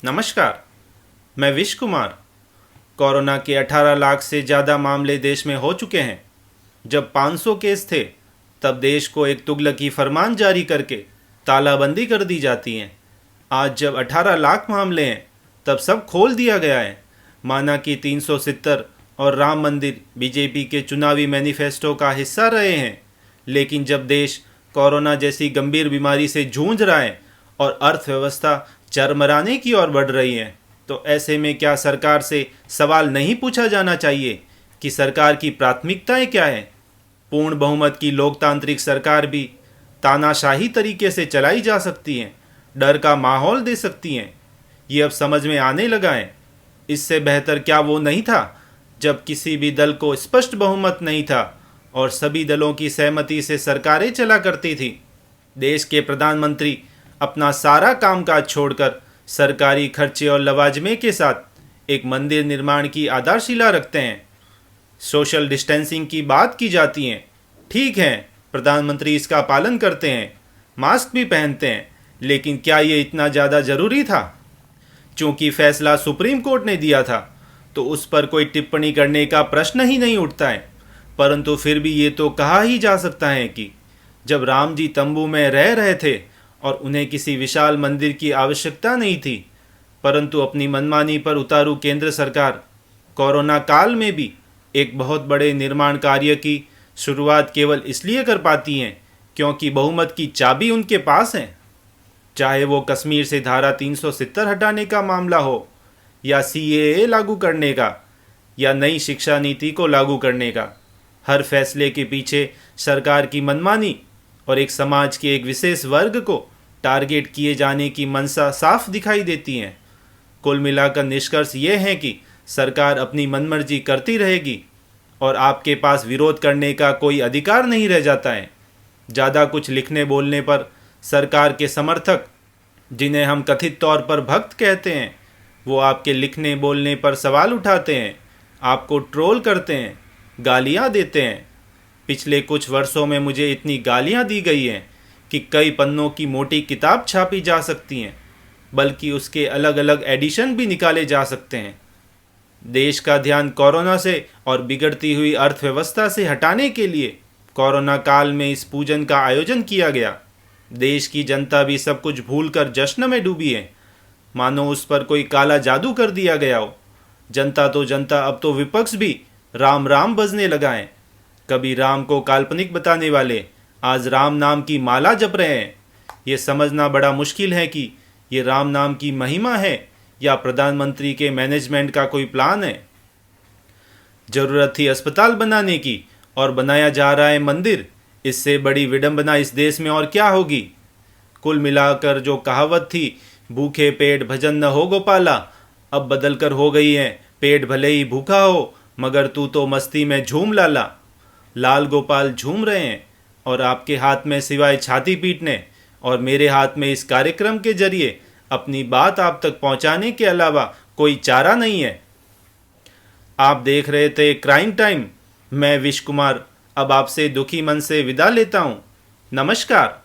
नमस्कार। मैं wish Kumar. Corona के 18 लाख से ज़्यादा मामले देश में हो चुके हैं। जब 500 केस थे तब देश को एक तुगलकी फरमान जारी करके तालाबंदी कर दी जाती है। आज जब 18 लाख मामले हैं तब सब खोल दिया गया है। माना कि 370 और राम मंदिर बीजेपी के चुनावी मैनिफेस्टो का हिस्सा रहे हैं, लेकिन जब देश कोरोना जैसी गंभीर बीमारी से जूझ रहा है और अर्थव्यवस्था चरमराने की ओर बढ़ रही है, तो ऐसे में क्या सरकार से सवाल नहीं पूछा जाना चाहिए कि सरकार की प्राथमिकताएं क्या है? पूर्ण बहुमत की लोकतांत्रिक सरकार भी तानाशाही तरीके से चलाई जा सकती है, डर का माहौल दे सकती हैं। ये अब समझ में आने लगा है। इससे बेहतर क्या वो नहीं था जब किसी भी दल को स्पष्ट बहुमत नहीं था और सभी दलों की सहमति से सरकारें चला करती थी। देश के प्रधानमंत्री अपना सारा कामकाज छोड़कर सरकारी खर्चे और लवाजमे के साथ एक मंदिर निर्माण की आधारशिला रखते हैं। सोशल डिस्टेंसिंग की बात की जाती है, ठीक है, प्रधानमंत्री इसका पालन करते हैं, मास्क भी पहनते हैं, लेकिन क्या ये इतना ज़्यादा ज़रूरी था? चूंकि फैसला सुप्रीम कोर्ट ने दिया था तो उस पर कोई टिप्पणी करने का प्रश्न ही नहीं उठता है। परंतु फिर भी ये तो कहा ही जा सकता है कि जब राम जी तंबू में रह रहे थे और उन्हें किसी विशाल मंदिर की आवश्यकता नहीं थी, परंतु अपनी मनमानी पर उतारू केंद्र सरकार कोरोना काल में भी एक बहुत बड़े निर्माण कार्य की शुरुआत केवल इसलिए कर पाती हैं क्योंकि बहुमत की चाबी उनके पास है। चाहे वो कश्मीर से धारा 370 हटाने का मामला हो, या CAA लागू करने का, या नई शिक्षा नीति को लागू करने का, हर फैसले के पीछे सरकार की मनमानी और एक समाज के एक विशेष वर्ग को टारगेट किए जाने की मंशा साफ दिखाई देती है। कुल मिलाकर निष्कर्ष ये है कि सरकार अपनी मनमर्जी करती रहेगी और आपके पास विरोध करने का कोई अधिकार नहीं रह जाता है। ज़्यादा कुछ लिखने बोलने पर सरकार के समर्थक, जिन्हें हम कथित तौर पर भक्त कहते हैं, वो आपके लिखने बोलने पर सवाल उठाते हैं, आपको ट्रोल करते हैं, गालियाँ देते हैं। पिछले कुछ वर्षों में मुझे इतनी गालियाँ दी गई हैं कि कई पन्नों की मोटी किताब छापी जा सकती हैं, बल्कि उसके अलग अलग एडिशन भी निकाले जा सकते हैं। देश का ध्यान कोरोना से और बिगड़ती हुई अर्थव्यवस्था से हटाने के लिए कोरोना काल में इस पूजन का आयोजन किया गया। देश की जनता भी सब कुछ भूलकर जश्न में डूबी है, मानो उस पर कोई काला जादू कर दिया गया हो। जनता तो जनता, अब तो विपक्ष भी राम राम बजने लगा है। कभी राम को काल्पनिक बताने वाले आज राम नाम की माला जप रहे हैं। ये समझना बड़ा मुश्किल है कि ये राम नाम की महिमा है या प्रधानमंत्री के मैनेजमेंट का कोई प्लान है। जरूरत थी अस्पताल बनाने की और बनाया जा रहा है मंदिर। इससे बड़ी विडंबना इस देश में और क्या होगी? कुल मिलाकर जो कहावत थी, भूखे पेट भजन न हो गोपाला, अब बदल कर हो गई है, पेट भले ही भूखा हो मगर तू तो मस्ती में झूम लाला। लाल गोपाल झूम रहे हैं और आपके हाथ में सिवाय छाती पीटने और मेरे हाथ में इस कार्यक्रम के जरिए अपनी बात आप तक पहुंचाने के अलावा कोई चारा नहीं है। आप देख रहे थे क्राइम टाइम। मैं विश कुमार अब आपसे दुखी मन से विदा लेता हूं। नमस्कार।